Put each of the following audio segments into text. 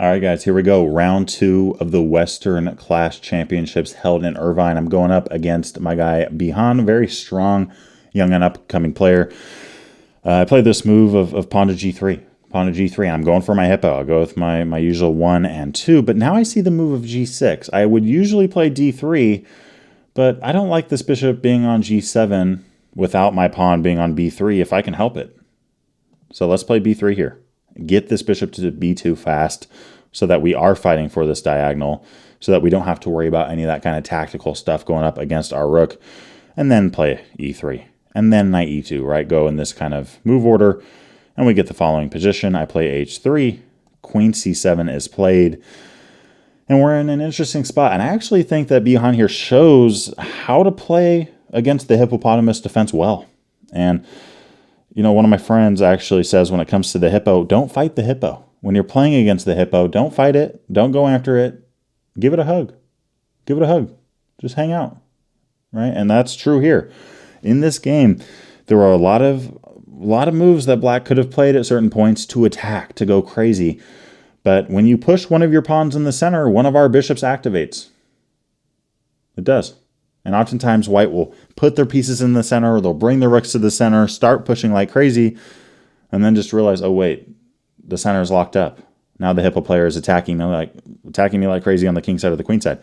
All right, guys, here we go. Round 2 of the Western Class Championships held in Irvine. I'm going up against my guy, Bihan, very strong, young and upcoming player. I played this move of pawn to g3. Pawn to g3. I'm going for my hippo. I'll go with my usual 1 and 2, but now I see the move of g6. I would usually play d3, but I don't like this bishop being on g7 without my pawn being on b3 if I can help it. So let's play b3 here. Get this bishop to b2 fast so that we are fighting for this diagonal, so that we don't have to worry about any of that kind of tactical stuff going up against our rook, and then play e3, and then knight e2, right? Go in this kind of move order, and we get the following position. I play h3, queen c7 is played, and we're in an interesting spot. And I actually think that Bihan here shows how to play against the Hippopotamus Defense well. And you know, one of my friends actually says when it comes to the hippo, don't fight the hippo. When you're playing against the hippo, don't fight it. Don't go after it. Give it a hug. Give it a hug. Just hang out, right? And that's true here. In this game, there were a lot of moves that black could have played at certain points to attack, to go crazy. But when you push one of your pawns in the center, one of our bishops activates. It does. And oftentimes white will put their pieces in the center, or they'll bring their rooks to the center, start pushing like crazy, and then just realize, oh wait, the center is locked up. Now the hippo player is attacking me like crazy on the king side or the queen side.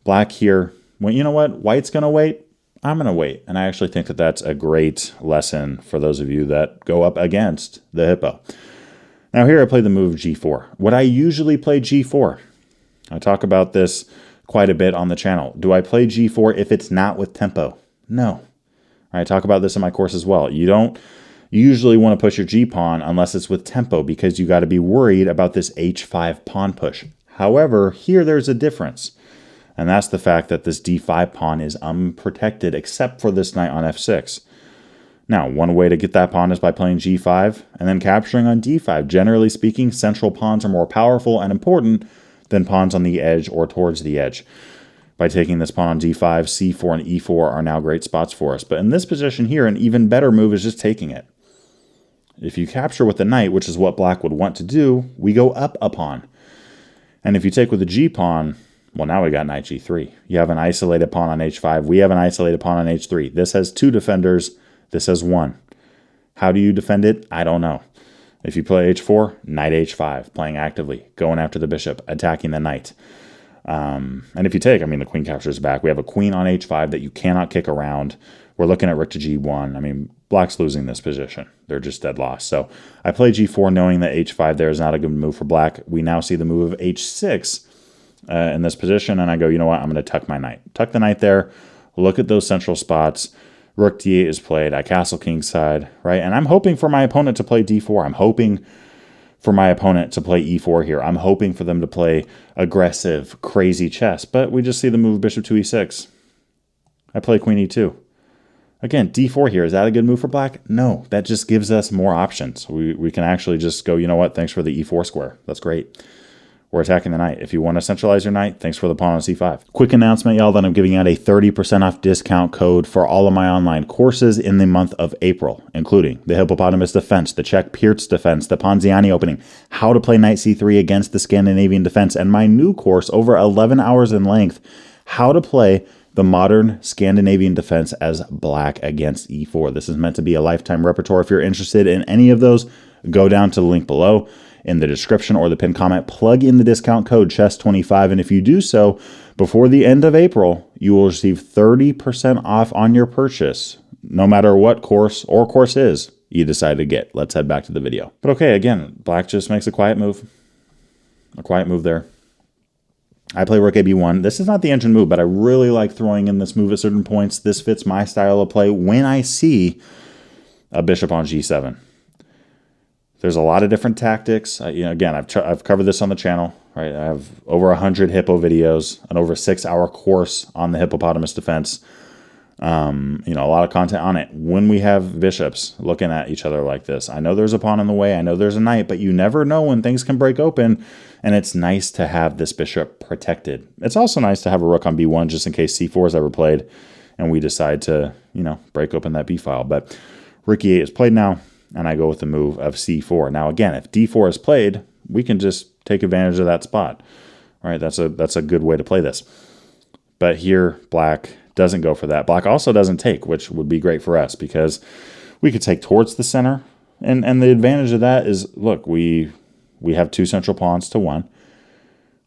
Black here, well, you know what? White's going to wait. I'm going to wait. And I actually think that that's a great lesson for those of you that go up against the hippo. Now here I play the move g4. Would I usually play g4? I talk about this quite a bit on the channel. Do I play g4 if it's not with tempo? No. I talk about this in my course as well. You don't usually want to push your g-pawn unless it's with tempo, because you got to be worried about this h5 pawn push. However, here there's a difference, and that's the fact that this d5 pawn is unprotected except for this knight on f6. Now, one way to get that pawn is by playing g5 and then capturing on d5. Generally speaking, central pawns are more powerful and important than pawns on the edge or towards the edge. By taking this pawn on d5, c4 and e4 are now great spots for us. But in this position here, an even better move is just taking it. If you capture with the knight, which is what black would want to do, we go up a pawn. And if you take with the g-pawn, well, now we got knight g3. You have an isolated pawn on h5. We have an isolated pawn on h3. This has 2 defenders. This has 1. How do you defend it? I don't know. If you play h4, knight h5, playing actively, going after the bishop, attacking the knight. And if you take, I mean, the queen captures back. We have a queen on h5 that you cannot kick around. We're looking at rook to g1. I mean, black's losing this position. They're just dead lost. So I play g4 knowing that h5 there is not a good move for black. We now see the move of h6 in this position, and I go, you know what? I'm going to tuck my knight. Tuck the knight there. Look at those central spots. Rook d8 is played. I castle kingside, right? And I'm hoping for my opponent to play d4. I'm hoping for my opponent to play e4 here. I'm hoping for them to play aggressive, crazy chess. But we just see the move of bishop to e6. I play queen e2. Again, d4 here. Is that a good move for black? No. That just gives us more options. We can actually just go, you know what? Thanks for the e4 square. That's great. We're attacking the knight. If you want to centralize your knight, thanks for the pawn on c5. Quick announcement, y'all, that I'm giving out a 30% off discount code for all of my online courses in the month of April, including the Hippopotamus Defense, the Czech PIRC Defense, the PONZIANI opening, how to play knight c3 against the Scandinavian defense, and my new course, over 11 hours in length, how to play the modern Scandinavian defense as black against e4. This is meant to be a lifetime repertoire. If you're interested in any of those, go down to the link below in the description or the pinned comment, plug in the discount code CHESS25, and if you do so before the end of April, you will receive 30% off on your purchase, no matter what course or courses you decide to get. Let's head back to the video. But okay, again, black just makes a quiet move there. I play rook ab1. This is not the engine move, but I really like throwing in this move at certain points. This fits my style of play when I see a bishop on g7. There's a lot of different tactics. Again, I've covered this on the channel, right? I have over 100 Hippo videos, an over 6-hour course on the Hippopotamus Defense. A lot of content on it. When we have bishops looking at each other like this, I know there's a pawn in the way, I know there's a knight, but you never know when things can break open, and it's nice to have this bishop protected. It's also nice to have a rook on b1 just in case c4 is ever played, and we decide to, break open that b file. But rook e8 is played now, and I go with the move of c4. Now again, if d4 is played, we can just take advantage of that spot. All right, that's a good way to play this. But here, black doesn't go for that. Black also doesn't take, which would be great for us because we could take towards the center. And the advantage of that is, look, we have 2 central pawns to 1.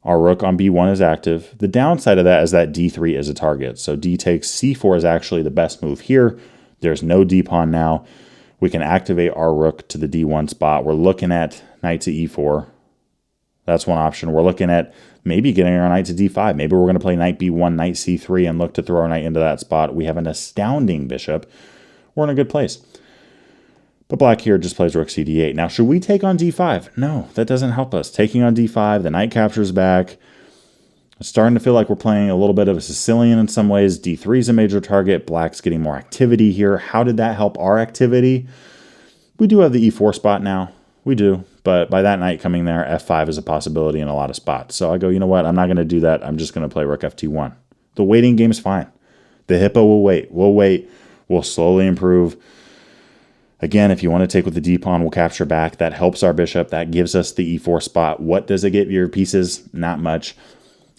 Our rook on b1 is active. The downside of that is that d3 is a target. So d takes c4 is actually the best move here. There's no d pawn now. We can activate our rook to the d1 spot. We're looking at knight to e4. That's one option. We're looking at maybe getting our knight to d5. Maybe we're going to play knight b1, knight c3, and look to throw our knight into that spot. We have an astounding bishop. We're in a good place. But black here just plays rook cd8. Now, should we take on d5? No, that doesn't help us. Taking on d5, the knight captures back. It's starting to feel like we're playing a little bit of a Sicilian in some ways. d3 is a major target. Black's getting more activity here. How did that help our activity? We do have the e4 spot now. We do. But by that knight coming there, f5 is a possibility in a lot of spots. So I go, you know what? I'm not going to do that. I'm just going to play rook ft1. The waiting game's fine. The hippo will wait. We'll wait. We'll slowly improve. Again, if you want to take with the d-pawn, we'll capture back. That helps our bishop. That gives us the e4 spot. What does it get your pieces? Not much.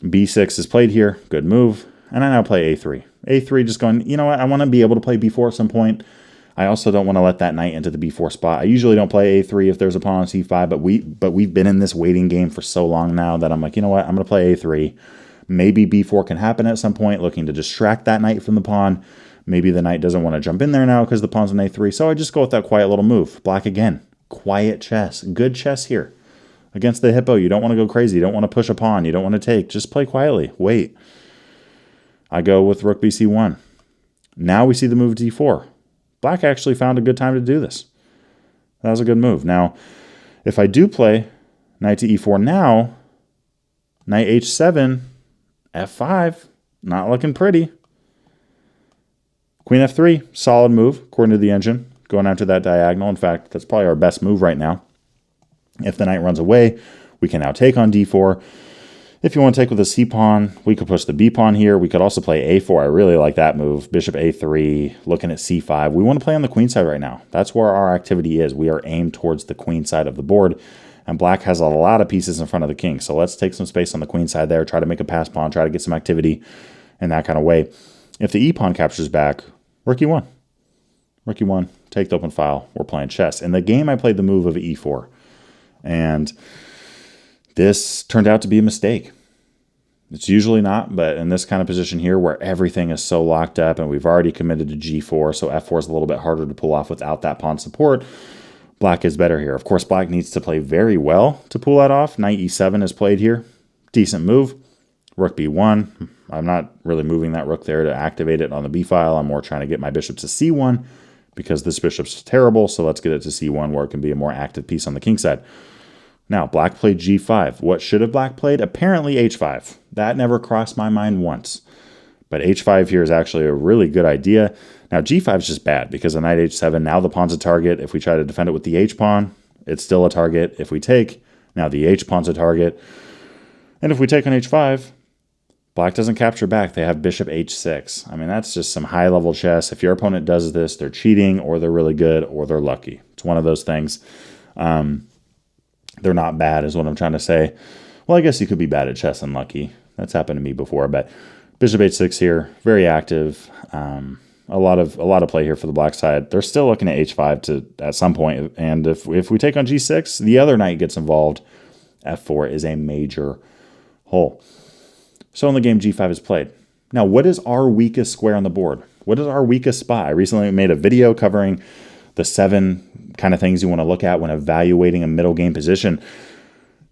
b6 is played here. Good move. And I now play a3. a3 just going, you know what? I want to be able to play b4 at some point. I also don't want to let that knight into the b4 spot. I usually don't play a3 if there's a pawn on c5, but we've been in this waiting game for so long now that I'm like, you know what? I'm going to play a3. Maybe b4 can happen at some point, looking to distract that knight from the pawn. Maybe the knight doesn't want to jump in there now because the pawn's on a3. So I just go with that quiet little move. Black again. Quiet chess. Good chess here. Against the hippo, you don't want to go crazy. You don't want to push a pawn. You don't want to take. Just play quietly. Wait. I go with rook bc1. Now we see the move d4. Black actually found a good time to do this. That was a good move. Now, if I do play knight to e4 now, knight h7, f5, not looking pretty. Queen f3, solid move, according to the engine, going after that diagonal. In fact, that's probably our best move right now. If the knight runs away, we can now take on d4. If you want to take with a c-pawn, we could push the b-pawn here. We could also play a4. I really like that move. Bishop a3, looking at c5. We want to play on the queen side right now. That's where our activity is. We are aimed towards the queen side of the board, and black has a lot of pieces in front of the king. So let's take some space on the queen side there, try to make a pass pawn, try to get some activity in that kind of way. If the e-pawn captures back, rook e1. Rook e1, take the open file. We're playing chess. In the game, I played the move of e4. And this turned out to be a mistake. It's usually not, but in this kind of position here where everything is so locked up and we've already committed to g4, so f4 is a little bit harder to pull off without that pawn support, black is better here. Of course, black needs to play very well to pull that off. Knight e7 is played here. Decent move. Rook b1. I'm not really moving that rook there to activate it on the b file. I'm more trying to get my bishop to c1 because this bishop's terrible, so let's get it to c1 where it can be a more active piece on the king side. Now, black played g5. What should have black played? Apparently h5. That never crossed my mind once. But h5 here is actually a really good idea. Now, g5 is just bad because of knight h7. Now the pawn's a target. If we try to defend it with the h-pawn, it's still a target. If we take, now the h-pawn's a target. And if we take on h5, black doesn't capture back. They have bishop h6. I mean, that's just some high-level chess. If your opponent does this, they're cheating, or they're really good, or they're lucky. It's one of those things. They're not bad is what I'm trying to say. Well, I guess you could be bad at chess and lucky. That's happened to me before, but bishop h6 here, very active. A lot of play here for the black side. They're still looking at h5 at some point, and if we take on g6, the other knight gets involved. f4 is a major hole. So in the game, g5 is played. Now, what is our weakest square on the board? What is our weakest spot? I recently made a video covering the 7 kind of things you want to look at when evaluating a middle game position.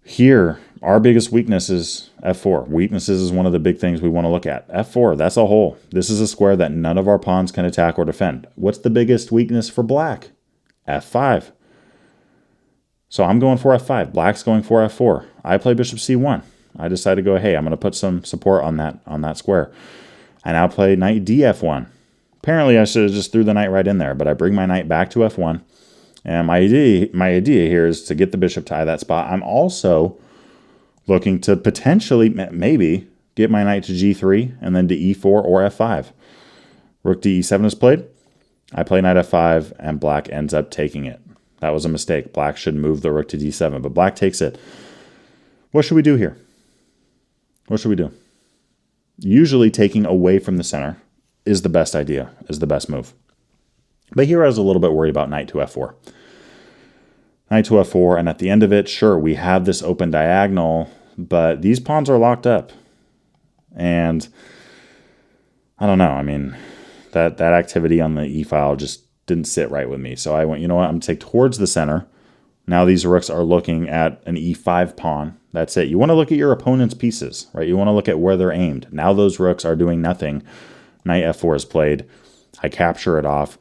Here, our biggest weakness is f4. Weaknesses is one of the big things we want to look at. f4, that's a hole. This is a square that none of our pawns can attack or defend. What's the biggest weakness for black? f5. So I'm going for f5. Black's going for f4. I play bishop c1. I decide to go, hey, I'm going to put some support on that square. I now play knight df1. Apparently, I should have just threw the knight right in there, but I bring my knight back to f1. And my idea here is to get the bishop to that spot. I'm also looking to potentially, maybe, get my knight to g3 and then to e4 or f5. Rook to e7 is played. I play knight f5, and black ends up taking it. That was a mistake. Black should move the rook to d7, but black takes it. What should we do here? What should we do? Usually taking away from the center is the best idea, is the best move. But here I was a little bit worried about knight to f4. Knight to f4, and at the end of it, sure, we have this open diagonal, but these pawns are locked up. And I don't know. I mean, that activity on the e-file just didn't sit right with me. So I went, you know what, I'm going to take towards the center. Now these rooks are looking at an e5 pawn. That's it. You want to look at your opponent's pieces, right? You want to look at where they're aimed. Now those rooks are doing nothing. Knight f4 is played. I capture it off.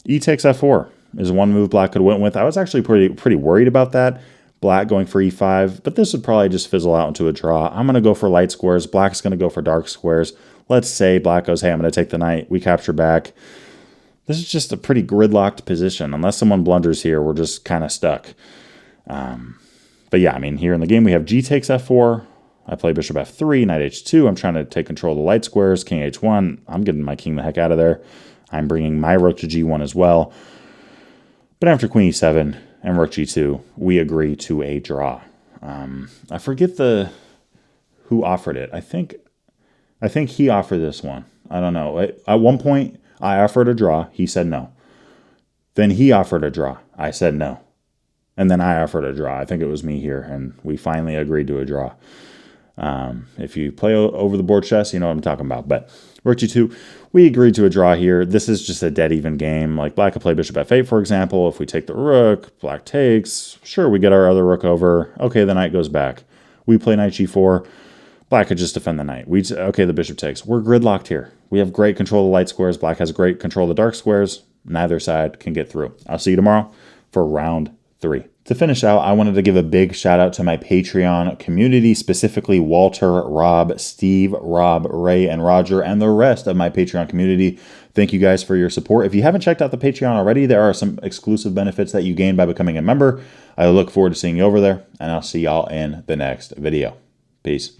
E takes f4 is one move black could have went with. I was actually pretty worried about that. Black going for e5, but this would probably just fizzle out into a draw. I'm going to go for light squares. Black's going to go for dark squares. Let's say black goes, hey, I'm going to take the knight. We capture back. This is just a pretty gridlocked position. Unless someone blunders here, we're just kind of stuck. But yeah, I mean, here in the game, we have g takes f4. I play bishop f3, knight h2. I'm trying to take control of the light squares. King h1. I'm getting my king the heck out of there. I'm bringing my rook to g1 as well. But after queen e7 and rook g2, we agree to a draw. I forget who offered it. I think he offered this one. I don't know. At one point, I offered a draw. He said no. Then he offered a draw. I said no. And then I offered a draw. I think it was me here, and we finally agreed to a draw. If you play over the board chess, you know what I'm talking about. But rook g2, we agreed to a draw here. This is just a dead even game. Like black could play bishop f8, for example. If we take the rook, black takes. Sure, we get our other rook over. Okay, the knight goes back. We play knight g4. Black could just defend the knight. Okay, the bishop takes. We're gridlocked here. We have great control of the light squares. Black has great control of the dark squares. Neither side can get through. I'll see you tomorrow for round 3. To finish out, I wanted to give a big shout out to my Patreon community, specifically Walter, Rob, Steve, Rob, Ray, and Roger, and the rest of my Patreon community. Thank you guys for your support. If you haven't checked out the Patreon already, there are some exclusive benefits that you gain by becoming a member. I look forward to seeing you over there, and I'll see y'all in the next video. Peace.